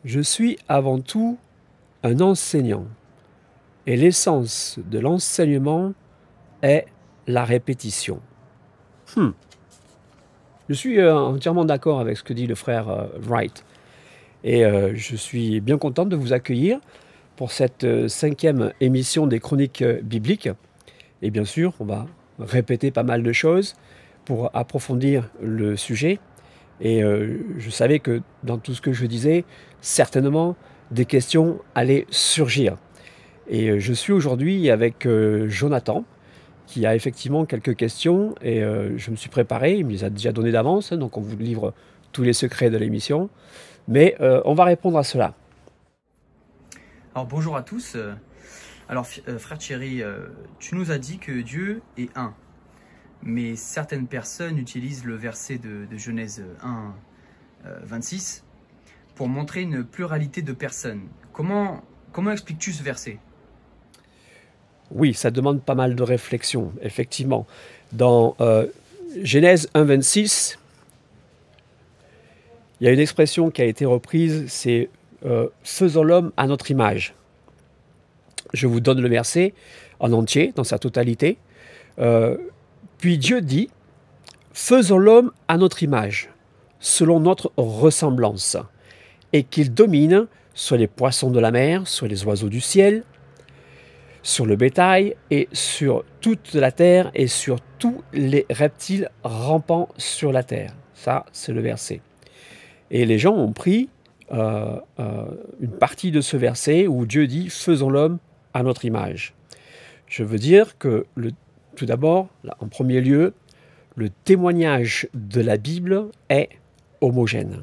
Je suis avant tout un enseignant, et l'essence de l'enseignement est la répétition. Je suis entièrement d'accord avec ce que dit le frère Wright, et je suis bien content de vous accueillir pour cette 5e émission des Chroniques bibliques. Et bien sûr, on va répéter pas mal de choses pour approfondir le sujet. Et je savais que dans tout ce que je disais, certainement, des questions allaient surgir. Et je suis aujourd'hui avec Jonathan, qui a effectivement quelques questions. Et je me suis préparé, il me les a déjà données d'avance, donc on vous livre tous les secrets de l'émission. Mais on va répondre à cela. Alors bonjour à tous. Alors frère Thierry, tu nous as dit que Dieu est un. Mais certaines personnes utilisent le verset de Genèse 1, 26 pour montrer une pluralité de personnes. Comment expliques-tu ce verset? Oui, ça demande pas mal de réflexion, effectivement. Dans Genèse 1, 26, il y a une expression qui a été reprise, c'est « faisons l'homme à notre image ». Je vous donne le verset en entier, dans sa totalité. Puis Dieu dit « faisons l'homme à notre image, selon notre ressemblance, et qu'il domine sur les poissons de la mer, sur les oiseaux du ciel, sur le bétail, et sur toute la terre, et sur tous les reptiles rampant sur la terre. » Ça, c'est le verset. Et les gens ont pris une partie de ce verset où Dieu dit « faisons l'homme à notre image ». Je veux dire que, tout d'abord, en premier lieu, le témoignage de la Bible est homogène.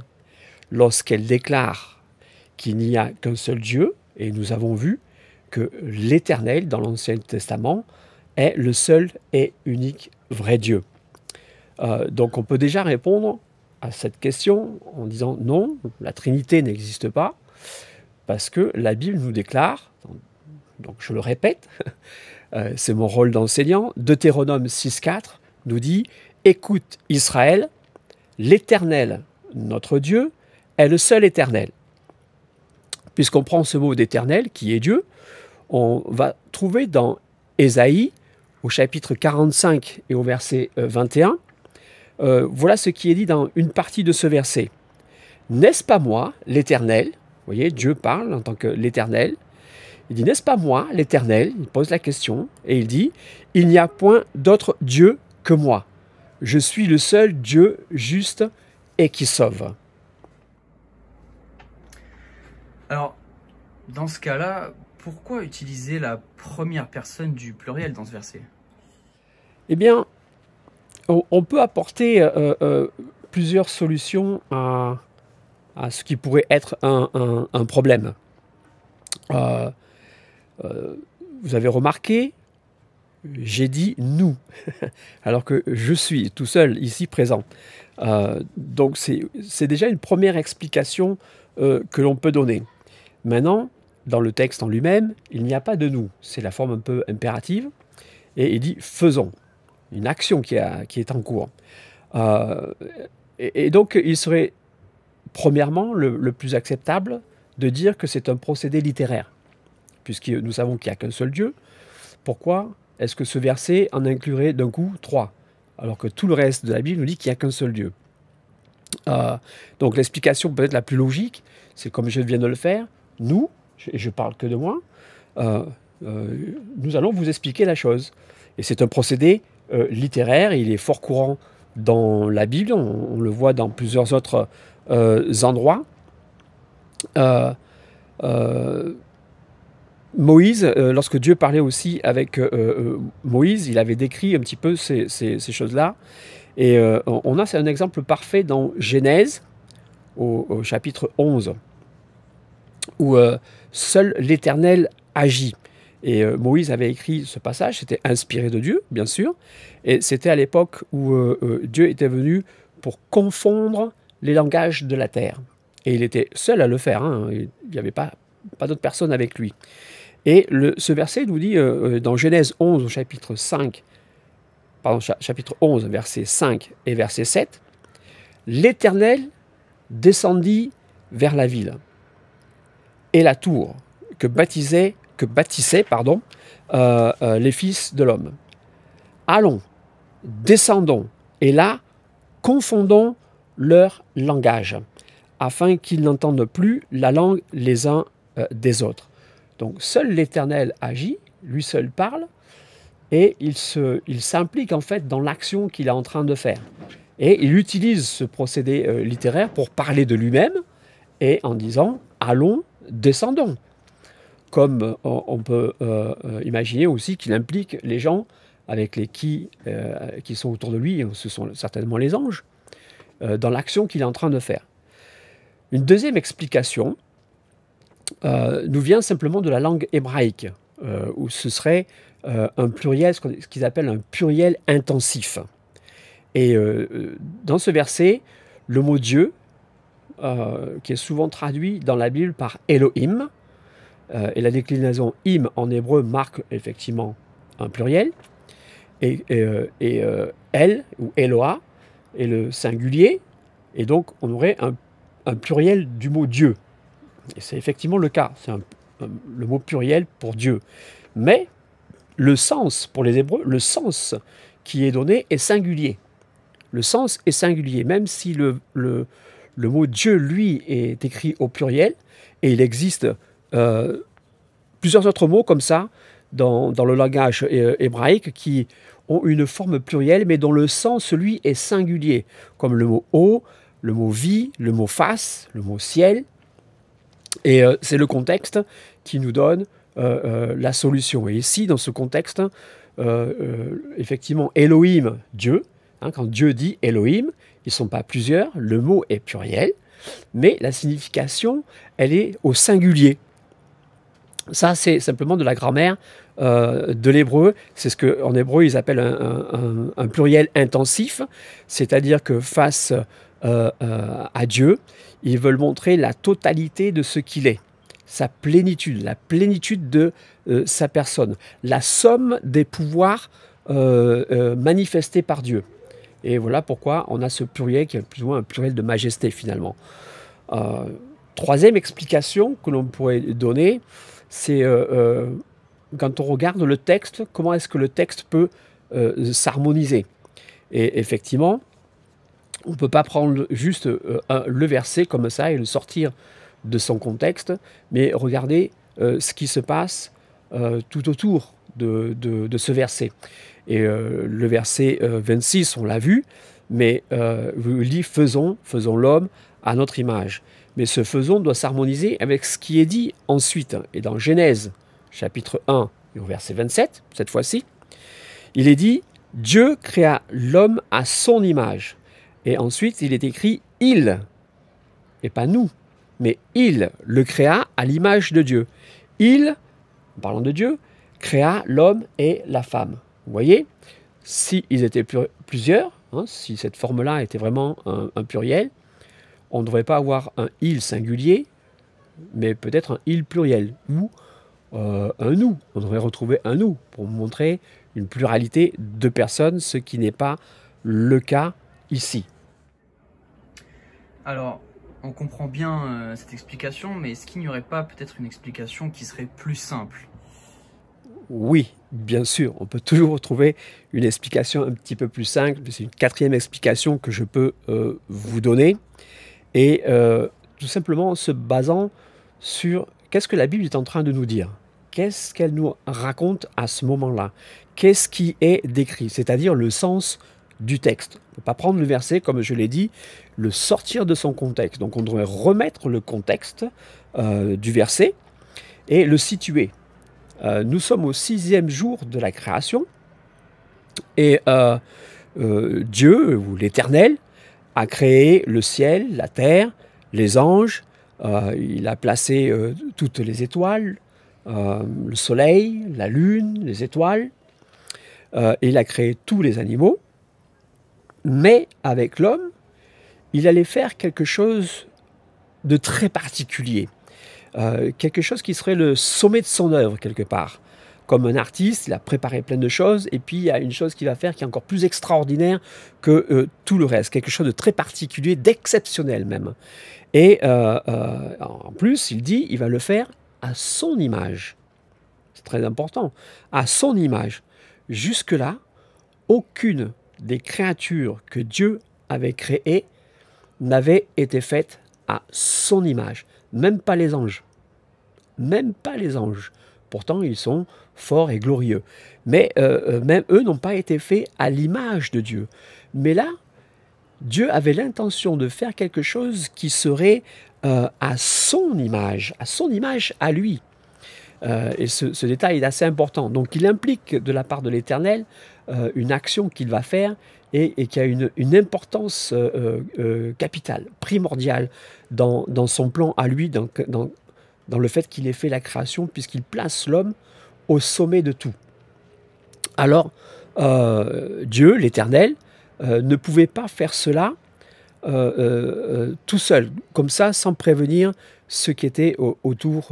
Lorsqu'elle déclare qu'il n'y a qu'un seul Dieu, et nous avons vu que l'Éternel, dans l'Ancien Testament, est le seul et unique vrai Dieu. Donc on peut déjà répondre à cette question en disant non, la Trinité n'existe pas, parce que la Bible nous déclare, donc je le répète, c'est mon rôle d'enseignant, Deutéronome 6,4 nous dit « Écoute Israël, l'Éternel, notre Dieu, est le seul éternel. » Puisqu'on prend ce mot d'éternel, qui est Dieu, on va trouver dans Ésaïe, au chapitre 45 et au verset 21, voilà ce qui est dit dans une partie de ce verset. « N'est-ce pas moi, l'Éternel ?» Vous voyez, Dieu parle en tant que l'Éternel. Il dit « N'est-ce pas moi, l'Éternel ?» Il pose la question et il dit « Il n'y a point d'autre Dieu que moi. Je suis le seul Dieu juste et qui sauve. » Alors, dans ce cas-là, pourquoi utiliser la première personne du pluriel dans ce verset? Eh bien, on peut apporter plusieurs solutions à ce qui pourrait être un problème. Vous avez remarqué, j'ai dit « nous », alors que je suis tout seul ici présent. Donc c'est déjà une première explication que l'on peut donner. Maintenant, dans le texte en lui-même, il n'y a pas de « nous », c'est la forme un peu impérative, et il dit « faisons », une action qui est en cours. Et donc, il serait premièrement le plus acceptable de dire que c'est un procédé littéraire, puisque nous savons qu'il n'y a qu'un seul Dieu. Pourquoi est-ce que ce verset en inclurait d'un coup 3, alors que tout le reste de la Bible nous dit qu'il n'y a qu'un seul Dieu? Donc l'explication peut-être la plus logique, c'est comme je viens de le faire, nous, et je parle que de moi, nous allons vous expliquer la chose. Et c'est un procédé littéraire, il est fort courant dans la Bible, on le voit dans plusieurs autres endroits. Moïse, lorsque Dieu parlait aussi avec Moïse, il avait décrit un petit peu ces choses-là. Et on a un exemple parfait dans Genèse, au chapitre 11, où seul l'Éternel agit. Et Moïse avait écrit ce passage, c'était inspiré de Dieu, bien sûr, et c'était à l'époque où Dieu était venu pour confondre les langages de la terre. Et il était seul à le faire, hein, il n'y avait pas d'autre personne avec lui. Et ce verset nous dit, dans Genèse 11, au chapitre 5, pardon, chapitre 11, verset 5 et verset 7, « L'Éternel descendit vers la ville. et la tour que bâtissaient les fils de l'homme. Allons, descendons, et là, confondons leur langage, afin qu'ils n'entendent plus la langue les uns des autres. Donc seul l'Éternel agit, lui seul parle, et il s'implique en fait dans l'action qu'il est en train de faire. Et il utilise ce procédé littéraire pour parler de lui-même, et en disant « allons, descendons ». Comme on peut imaginer aussi qu'il implique les gens avec qui sont autour de lui, ce sont certainement les anges, dans l'action qu'il est en train de faire. Une deuxième explication nous vient simplement de la langue hébraïque, où ce serait un pluriel, ce qu'ils appellent un pluriel intensif. Et dans ce verset, le mot Dieu, qui est souvent traduit dans la Bible par Elohim, et la déclinaison im en hébreu marque effectivement un pluriel, et El ou Eloah est le singulier, et donc on aurait un pluriel du mot Dieu. Et c'est effectivement le cas, c'est le mot pluriel pour Dieu. Mais le sens, pour les Hébreux, le sens qui est donné est singulier. Le sens est singulier, même si le mot Dieu, lui, est écrit au pluriel, et il existe plusieurs autres mots comme ça dans le langage hébraïque qui ont une forme plurielle, mais dont le sens, lui, est singulier, comme le mot eau, le mot vie, le mot face, le mot ciel. Et c'est le contexte qui nous donne la solution. Et ici, dans ce contexte, effectivement, Elohim, Dieu, quand Dieu dit Elohim, ils ne sont pas plusieurs, le mot est pluriel, mais la signification, elle est au singulier. Ça, c'est simplement de la grammaire de l'hébreu. C'est ce qu'en hébreu, ils appellent un pluriel intensif, c'est-à-dire que face à Dieu, ils veulent montrer la totalité de ce qu'il est, sa plénitude, la plénitude de sa personne, la somme des pouvoirs manifestés par Dieu. Et voilà pourquoi on a ce pluriel qui est plus ou moins un pluriel de majesté finalement. Troisième explication que l'on pourrait donner, c'est quand on regarde le texte, comment est-ce que le texte peut s'harmoniser. Et effectivement, on ne peut pas prendre juste le verset comme ça et le sortir de son contexte, mais regarder ce qui se passe tout autour de ce verset. Et le verset 26, on l'a vu, mais il dit « faisons l'homme à notre image ». Mais ce « faisons » doit s'harmoniser avec ce qui est dit ensuite. Et dans Genèse, chapitre 1, et au verset 27, cette fois-ci, il est dit « Dieu créa l'homme à son image ». Et ensuite, il est écrit « il », et pas nous, mais « il » le créa à l'image de Dieu. Il, en parlant de Dieu, créa l'homme et la femme. Vous voyez, s'ils étaient plusieurs, si cette forme-là était vraiment un pluriel, on ne devrait pas avoir un « il » singulier, mais peut-être un « il » pluriel, ou un « nous ». On devrait retrouver un « nous » pour montrer une pluralité de personnes, ce qui n'est pas le cas ici. Alors, on comprend bien cette explication, mais est-ce qu'il n'y aurait pas peut-être une explication qui serait plus simple? Oui, bien sûr, on peut toujours trouver une explication un petit peu plus simple. C'est une quatrième explication que je peux vous donner. Et tout simplement en se basant sur qu'est-ce que la Bible est en train de nous dire. Qu'est-ce qu'elle nous raconte à ce moment-là? Qu'est-ce qui est décrit? C'est-à-dire le sens du texte. On ne peut pas prendre le verset, comme je l'ai dit, le sortir de son contexte. Donc on devrait remettre le contexte du verset et le situer. Nous sommes au 6e jour de la création et Dieu, ou l'Éternel, a créé le ciel, la terre, les anges, il a placé toutes les étoiles, le soleil, la lune, les étoiles, et il a créé tous les animaux. Mais avec l'homme, il allait faire quelque chose de très particulier, quelque chose qui serait le sommet de son œuvre quelque part. comme un artiste, il a préparé plein de choses, et puis il y a une chose qu'il va faire qui est encore plus extraordinaire que tout le reste, quelque chose de très particulier, d'exceptionnel même. Et en plus, il dit, il va le faire à son image. C'est très important, à son image. Jusque-là, aucune des créatures que Dieu avait créées n'avait été faite à son image, même pas les anges. Même pas les anges. Pourtant, ils sont forts et glorieux. Mais même eux n'ont pas été faits à l'image de Dieu. Mais là, Dieu avait l'intention de faire quelque chose qui serait à son image à lui. Et ce détail est assez important. Donc, il implique de la part de l'Éternel une action qu'il va faire et qui a une importance capitale, primordiale dans son plan à lui, dans le fait qu'il ait fait la création, puisqu'il place l'homme au sommet de tout. Alors, Dieu, l'Éternel, ne pouvait pas faire cela tout seul, comme ça, sans prévenir ceux qui étaient autour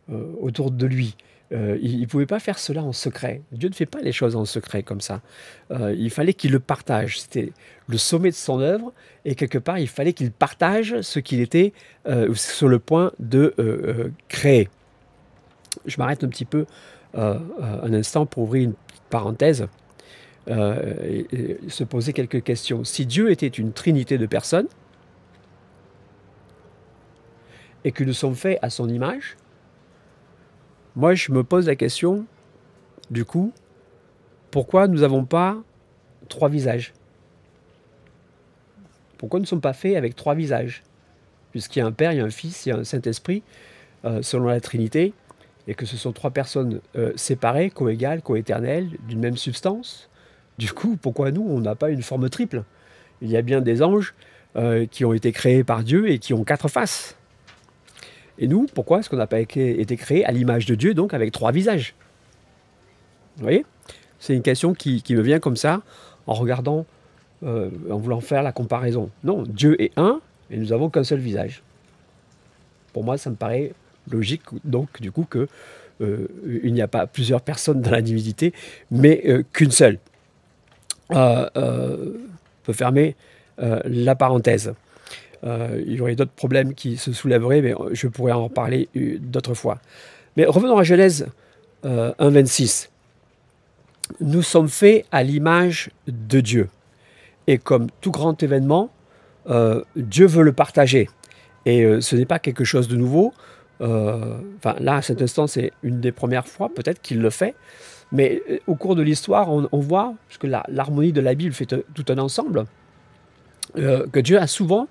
de lui. Il ne pouvait pas faire cela en secret. Dieu ne fait pas les choses en secret comme ça. Il fallait qu'il le partage. C'était le sommet de son œuvre, et quelque part, il fallait qu'il partage ce qu'il était sur le point de créer. Je m'arrête un petit peu un instant pour ouvrir une petite parenthèse et se poser quelques questions. Si Dieu était une trinité de personnes et que nous sommes faits à son image, moi, je me pose la question, du coup, pourquoi nous n'avons pas 3 visages? Pourquoi nous ne sommes pas faits avec 3 visages? Puisqu'il y a un Père, il y a un Fils, il y a un Saint-Esprit, selon la Trinité, et que ce sont 3 personnes séparées, coégales, coéternelles, d'une même substance. Du coup, pourquoi nous, on n'a pas une forme triple? Il y a bien des anges qui ont été créés par Dieu et qui ont 4 faces. Et nous, pourquoi est-ce qu'on n'a pas été créé à l'image de Dieu, donc avec 3 visages? Vous voyez? C'est une question qui me vient comme ça, en regardant, en voulant faire la comparaison. Non, Dieu est un, et nous n'avons qu'un seul visage. Pour moi, ça me paraît logique, donc, du coup, qu'il n'y a pas plusieurs personnes dans la divinité, mais qu'une seule. On peut fermer la parenthèse. Il y aurait d'autres problèmes qui se soulèveraient, mais je pourrais en reparler d'autres fois. Mais revenons à Genèse 1,26. Nous sommes faits à l'image de Dieu. Et comme tout grand événement, Dieu veut le partager. Et ce n'est pas quelque chose de nouveau. Enfin, là, à cet instant, c'est une des premières fois, peut-être qu'il le fait. Mais au cours de l'histoire, on voit, parce que l'harmonie de la Bible fait tout un ensemble, que Dieu a souvent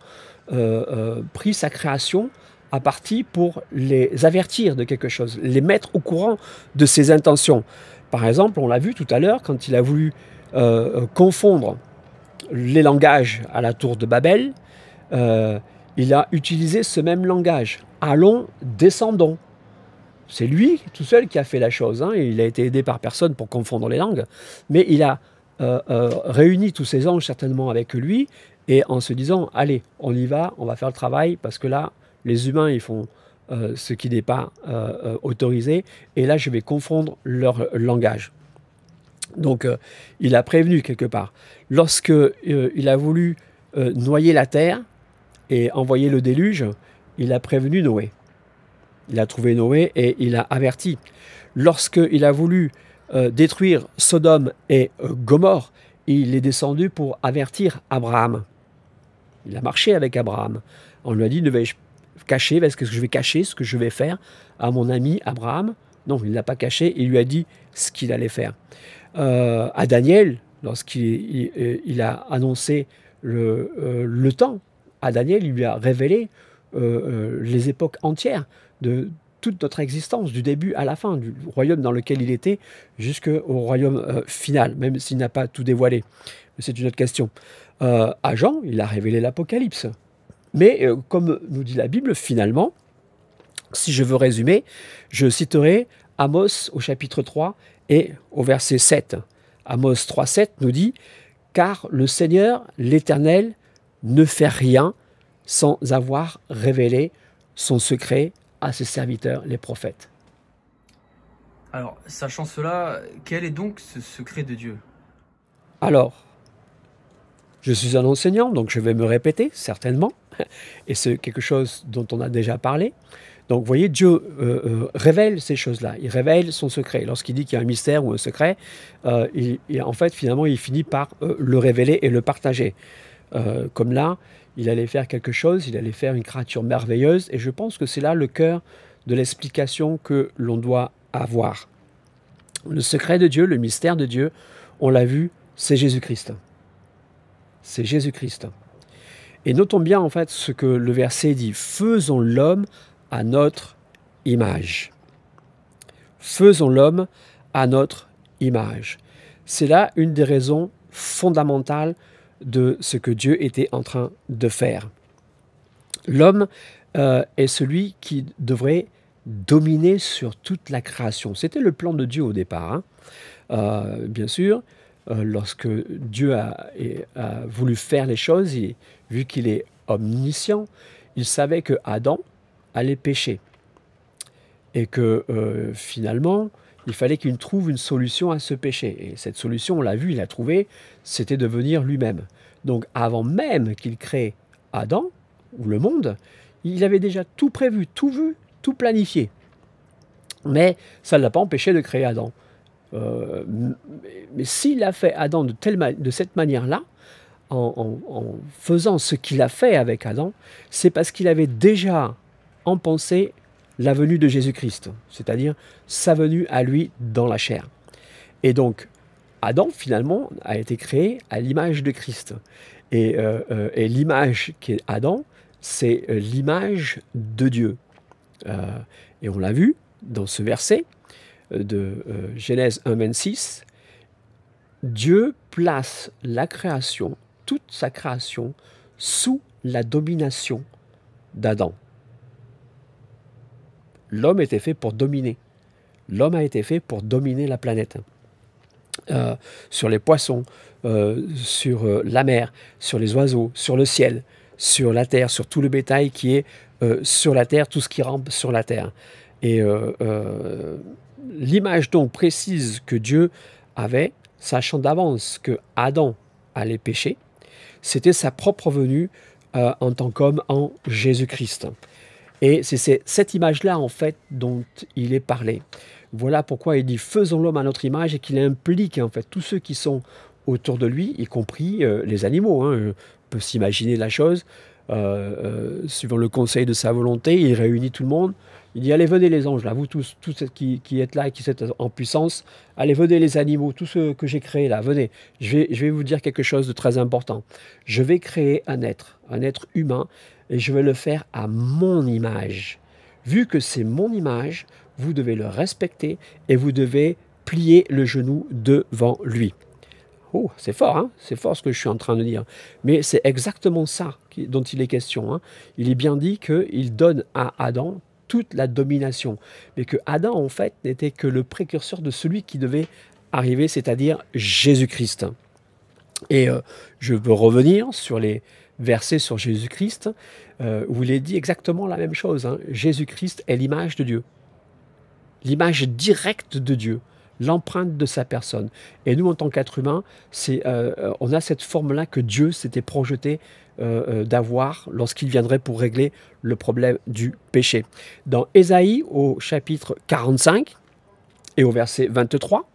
pris sa création à partie pour les avertir de quelque chose, les mettre au courant de ses intentions. Par exemple, on l'a vu tout à l'heure, quand il a voulu confondre les langages à la tour de Babel, il a utilisé ce même langage. Allons, descendons. C'est lui tout seul qui a fait la chose, hein. Il a été aidé par personne pour confondre les langues, mais il a réuni tous ses anges certainement avec lui, et en se disant, allez, on y va, on va faire le travail, parce que là, les humains, ils font ce qui n'est pas autorisé, et là, je vais confondre leur langage. Donc, il a prévenu quelque part. Lorsque il a voulu noyer la terre et envoyer le déluge, il a prévenu Noé. Il a trouvé Noé et il a averti. Lorsqu'il a voulu détruire Sodome et Gomorrhe, il est descendu pour avertir Abraham. Il a marché avec Abraham. On lui a dit, ne vais-je cacher, est-ce que je vais cacher ce que je vais faire à mon ami Abraham? Non, il ne l'a pas caché, il lui a dit ce qu'il allait faire. À Daniel, lorsqu'il a annoncé le temps, à Daniel, il lui a révélé les époques entières de toute notre existence, du début à la fin, du royaume dans lequel il était, jusqu'au royaume final, même s'il n'a pas tout dévoilé. C'est une autre question. À Jean, il a révélé l'Apocalypse. Mais comme nous dit la Bible, finalement, si je veux résumer, je citerai Amos au chapitre 3 et au verset 7. Amos 3, 7 nous dit « Car le Seigneur, l'Éternel, ne fait rien sans avoir révélé son secret à ses serviteurs, les prophètes. » Alors, sachant cela, quel est donc ce secret de Dieu? Alors, je suis un enseignant, donc je vais me répéter, certainement, et c'est quelque chose dont on a déjà parlé. Donc, vous voyez, Dieu révèle ces choses-là, il révèle son secret. Lorsqu'il dit qu'il y a un mystère ou un secret, en fait, finalement, il finit par le révéler et le partager. Comme là, il allait faire quelque chose, il allait faire une créature merveilleuse, et je pense que c'est là le cœur de l'explication que l'on doit avoir. Le secret de Dieu, le mystère de Dieu, on l'a vu, c'est Jésus-Christ. C'est Jésus-Christ. Et notons bien en fait ce que le verset dit. Faisons l'homme à notre image. Faisons l'homme à notre image. C'est là une des raisons fondamentales de ce que Dieu était en train de faire. L'homme est celui qui devrait dominer sur toute la création. C'était le plan de Dieu au départ. Bien sûr, lorsque Dieu a voulu faire les choses, vu qu'il est omniscient, il savait que Adam allait pécher. Et que finalement, il fallait qu'il trouve une solution à ce péché. Et cette solution, on l'a vu, il l'a trouvée, c'était de venir lui-même. Donc avant même qu'il crée Adam, ou le monde, il avait déjà tout prévu, tout vu, tout planifié. Mais ça ne l'a pas empêché de créer Adam. Mais s'il a fait Adam de cette manière-là, en faisant ce qu'il a fait avec Adam, c'est parce qu'il avait déjà en pensée la venue de Jésus-Christ, c'est-à-dire sa venue à lui dans la chair. Et donc, Adam, finalement, a été créé à l'image de Christ. Et l'image qui est Adam, c'est l'image de Dieu. Et on l'a vu dans ce verset de Genèse 1,26, Dieu place la création, toute sa création, sous la domination d'Adam. L'homme était fait pour dominer. L'homme a été fait pour dominer la planète. Sur les poissons, sur la mer, sur les oiseaux, sur le ciel, sur la terre, sur tout le bétail qui est sur la terre, tout ce qui rampe sur la terre. Et l'image donc précise que Dieu avait, sachant d'avance que Adam allait pécher, c'était sa propre venue en tant qu'homme en Jésus-Christ. Et c'est cette image-là, en fait, dont il est parlé. Voilà pourquoi il dit « faisons l'homme à notre image » et qu'il implique, en fait, tous ceux qui sont autour de lui, y compris les animaux. On peut s'imaginer la chose. Suivant le conseil de sa volonté, il réunit tout le monde. Il dit « allez, venez les anges, là, vous tous ceux qui êtes là et qui êtes en puissance. Allez, venez les animaux, tous ceux que j'ai créés là, venez. Je vais vous dire quelque chose de très important. Je vais créer un être humain, et je vais le faire à mon image. Vu que c'est mon image, vous devez le respecter et vous devez plier le genou devant lui. » Oh, c'est fort, hein? C'est fort ce que je suis en train de dire. Mais c'est exactement ça dont il est question. Hein. Il est bien dit qu'il donne à Adam toute la domination. Mais que Adam, en fait, n'était que le précurseur de celui qui devait arriver, c'est-à-dire Jésus-Christ. Et je veux revenir sur les versets sur Jésus-Christ, où il est dit exactement la même chose. Hein. Jésus-Christ est l'image de Dieu. L'image directe de Dieu. L'empreinte de sa personne. Et nous, en tant qu'êtres humains, on a cette forme-là que Dieu s'était projeté d'avoir lorsqu'il viendrait pour régler le problème du péché. Dans Ésaïe, au chapitre 45 et au verset 23,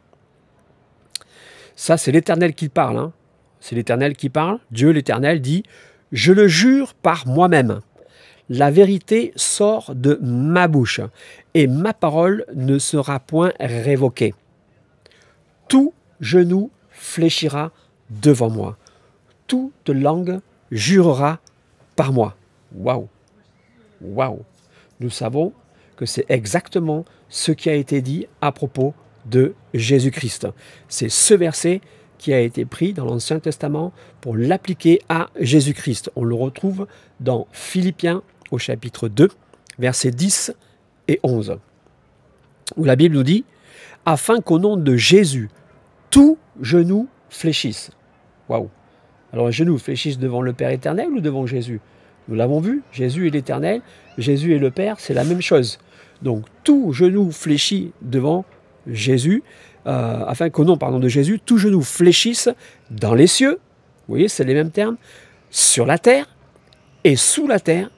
ça c'est l'Éternel qui parle. Hein. C'est l'Éternel qui parle. Dieu l'Éternel dit « Je le jure par moi-même. La vérité sort de ma bouche et ma parole ne sera point révoquée. Tout genou fléchira devant moi. Toute langue jurera par moi. » Waouh! Waouh! Nous savons que c'est exactement ce qui a été dit à propos de Jésus-Christ. C'est ce verset qui a été pris dans l'Ancien Testament pour l'appliquer à Jésus-Christ. On le retrouve dans Philippiens au chapitre 2, versets 10 et 11, où la Bible nous dit « Afin qu'au nom de Jésus, tout genou fléchisse. » Waouh! Alors les genoux fléchissent devant le Père éternel ou devant Jésus? Nous l'avons vu, Jésus est l'éternel, Jésus est le Père, c'est la même chose. Donc tout genou fléchit devant Jésus, afin qu'au nom de Jésus, tout genou fléchisse dans les cieux, vous voyez, c'est les mêmes termes, sur la terre et sous la terre,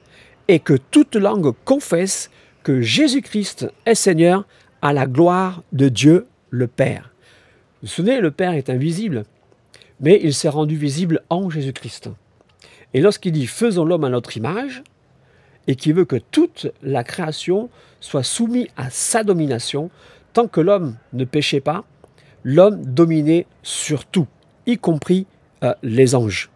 et que toute langue confesse que Jésus-Christ est Seigneur à la gloire de Dieu le Père. Vous vous souvenez, le Père est invisible, mais il s'est rendu visible en Jésus-Christ. Et lorsqu'il dit « faisons l'homme à notre image », et qu'il veut que toute la création soit soumise à sa domination, tant que l'homme ne péchait pas, l'homme dominait sur tout, y compris les anges.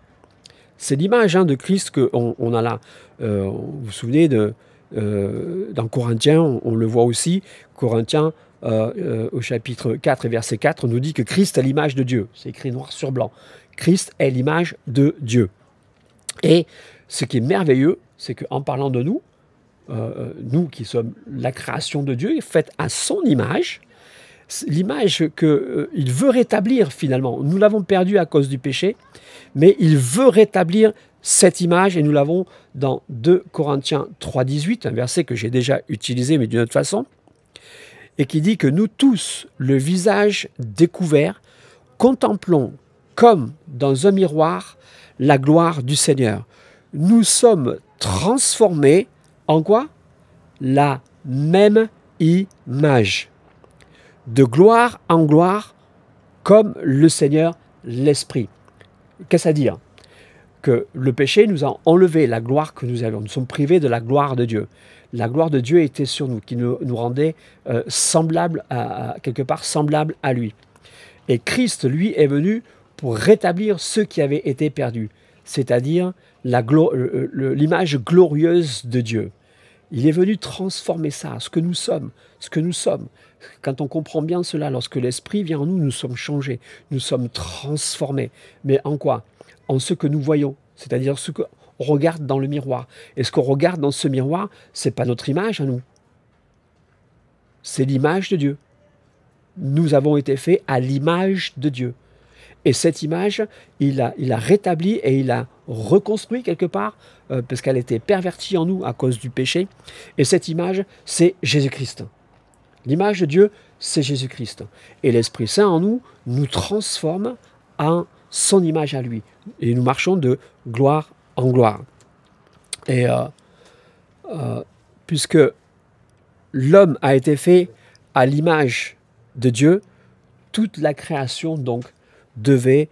C'est l'image de Christ qu'on a là. Vous vous souvenez, dans Corinthiens, on le voit aussi, Corinthiens au chapitre 4 et verset 4, on nous dit que Christ est l'image de Dieu. C'est écrit noir sur blanc. Christ est l'image de Dieu. Et ce qui est merveilleux, c'est qu'en parlant de nous, nous qui sommes la création de Dieu, faite à son image, l'image qu'il veut rétablir finalement. Nous l'avons perdue à cause du péché, mais il veut rétablir cette image, et nous l'avons dans 2 Corinthiens 3,18, un verset que j'ai déjà utilisé, mais d'une autre façon, et qui dit que nous tous, le visage découvert, contemplons comme dans un miroir la gloire du Seigneur. Nous sommes transformés en quoi? La même image. De gloire en gloire, comme le Seigneur l'Esprit. Qu'est-ce à dire? Que le péché nous a enlevé la gloire que nous avions. Nous sommes privés de la gloire de Dieu. La gloire de Dieu était sur nous, qui nous rendait semblables quelque part semblables à lui. Et Christ, lui, est venu pour rétablir ceux qui avaient été perdus, c'est-à-dire l'image glorieuse de Dieu. Il est venu transformer ça, ce que nous sommes, Quand on comprend bien cela, lorsque l'Esprit vient en nous, nous sommes changés, nous sommes transformés. Mais en quoi? En ce que nous voyons, c'est-à-dire ce qu'on regarde dans le miroir. Et ce qu'on regarde dans ce miroir, ce n'est pas notre image à nous. C'est l'image de Dieu. Nous avons été faits à l'image de Dieu. Et cette image, il a rétabli et il a reconstruit quelque part, parce qu'elle était pervertie en nous à cause du péché. Et cette image, c'est Jésus-Christ. L'image de Dieu, c'est Jésus-Christ. Et l'Esprit Saint en nous, nous transforme en son image à lui. Et nous marchons de gloire en gloire. Et puisque l'homme a été fait à l'image de Dieu, toute la création donc devait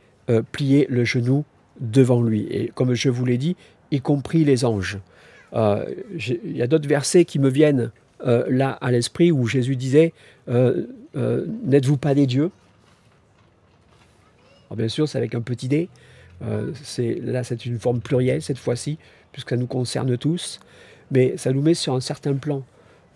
plier le genou devant lui. Et comme je vous l'ai dit, y compris les anges. Il y a d'autres versets qui me viennent là à l'esprit où Jésus disait n'êtes-vous pas des dieux? Alors bien sûr, c'est avec un petit d. Là, c'est une forme plurielle cette fois-ci, puisque ça nous concerne tous. Mais ça nous met sur un certain plan.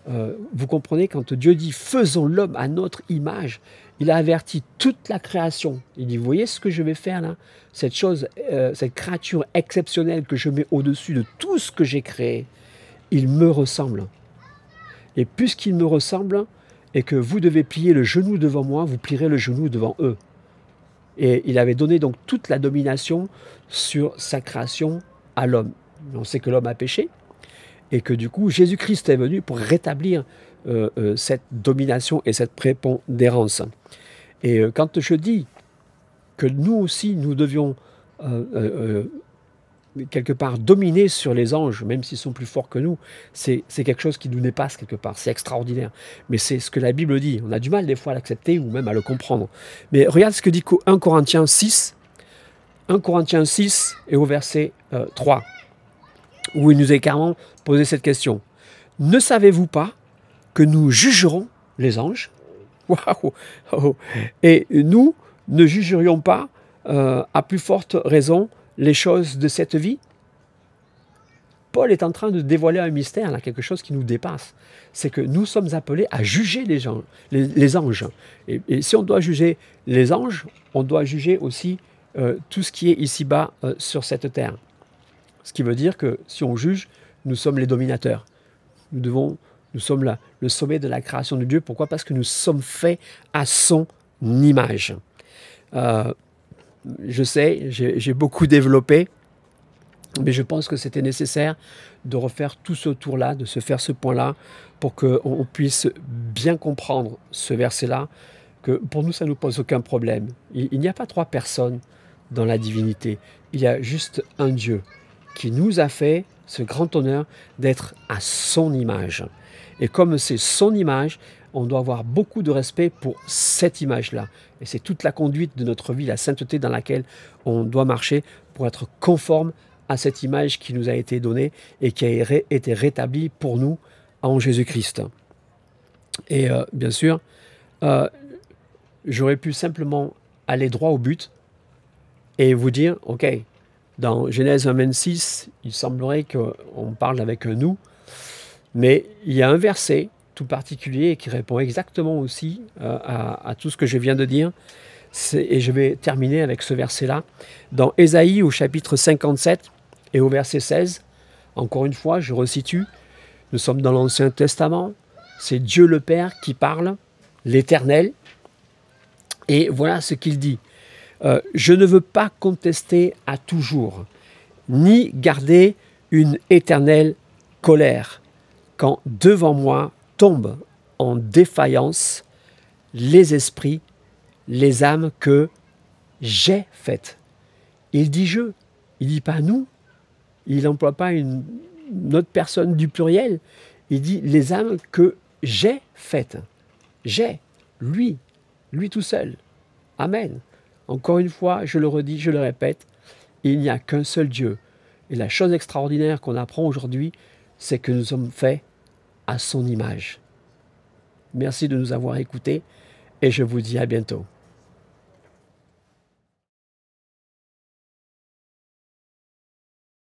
Vous comprenez, quand Dieu dit « faisons l'homme à notre image », il a averti toute la création. Il dit « vous voyez ce que je vais faire là? Cette chose, cette créature exceptionnelle que je mets au-dessus de tout ce que j'ai créé, il me ressemble. Et puisqu'il me ressemble, et que vous devez plier le genou devant moi, vous plierez le genou devant eux. » Et il avait donné donc toute la domination sur sa création à l'homme. On sait que l'homme a péché, et que du coup, Jésus-Christ est venu pour rétablir cette domination et cette prépondérance. Et quand je dis que nous aussi, nous devions quelque part dominer sur les anges, même s'ils sont plus forts que nous, c'est quelque chose qui nous dépasse quelque part, c'est extraordinaire. Mais c'est ce que la Bible dit. On a du mal des fois à l'accepter ou même à le comprendre. Mais regarde ce que dit 1 Corinthiens 6, 1 Corinthiens 6 et au verset 3, où il nous est carrément posé cette question. Ne savez-vous pas que nous jugerons les anges? Waouh! Et nous ne jugerions pas, à plus forte raison, les choses de cette vie? Paul est en train de dévoiler un mystère, là, quelque chose qui nous dépasse. C'est que nous sommes appelés à juger les anges. Et si on doit juger les anges, on doit juger aussi tout ce qui est ici-bas sur cette terre. Ce qui veut dire que si on juge, nous sommes les dominateurs. Nous sommes là, le sommet de la création de Dieu. Pourquoi? Parce que nous sommes faits à son image. Je sais, j'ai beaucoup développé, Mais je pense que c'était nécessaire de refaire tout ce tour-là, de se faire ce point-là, pour qu'on puisse bien comprendre ce verset-là, que pour nous, ça ne nous pose aucun problème. Il n'y a pas trois personnes dans la divinité. Il y a juste un Dieu qui nous a fait ce grand honneur d'être à son image. Et comme c'est son image, on doit avoir beaucoup de respect pour cette image-là. Et c'est toute la conduite de notre vie, la sainteté dans laquelle on doit marcher pour être conforme à cette image qui nous a été donnée et qui a été rétablie pour nous en Jésus-Christ. Et bien sûr, j'aurais pu simplement aller droit au but et vous dire, ok, dans Genèse 26, il semblerait qu'on parle avec un « nous », mais il y a un verset tout particulier qui répond exactement aussi à tout ce que je viens de dire, et je vais terminer avec ce verset-là. Dans Ésaïe au chapitre 57 et au verset 16, encore une fois, je resitue, nous sommes dans l'Ancien Testament, c'est Dieu le Père qui parle, l'Éternel, et voilà ce qu'il dit. Je ne veux pas contester à toujours, ni garder une éternelle colère, quand devant moi tombent en défaillance les esprits, les âmes que j'ai faites. Il dit « je », il ne dit pas « nous », il n'emploie pas une autre personne du pluriel, il dit « les âmes que j'ai faites ». J'ai, lui tout seul. Amen. Encore une fois, je le redis, je le répète, il n'y a qu'un seul Dieu. Et la chose extraordinaire qu'on apprend aujourd'hui, c'est que nous sommes faits à son image. Merci de nous avoir écoutés et je vous dis à bientôt.